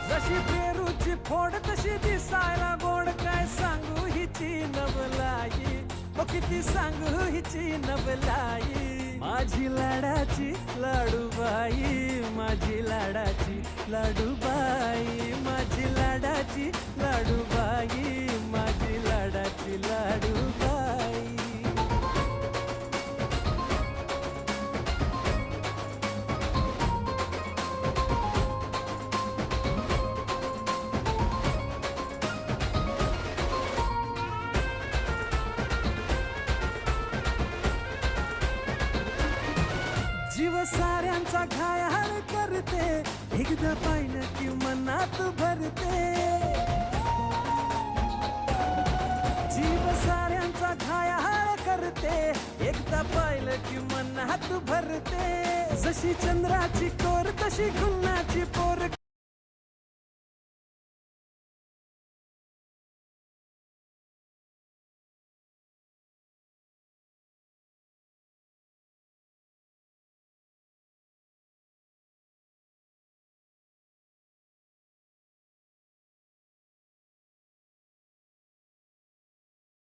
जशी पेरूची फोड तशी दिसायला गोड, काय सांगू हिची नवलाई, हो किती सांगू हिची नवलाई. माझी लाडाची लाडूबाई, माझी लाडाची लाडूबाई, माझी लाडाची लाडूबाई, माझी लाडाची लाडूबाई. जीव साऱ्यांचा घायाळ करते, एकदा पाहिलं की मनात भरते. जीव साऱ्यांचा घायाळ करते, एकदा पाहिलं की मनात भरते. जशी चंद्राची कोर तशी गुन्हाची पोर,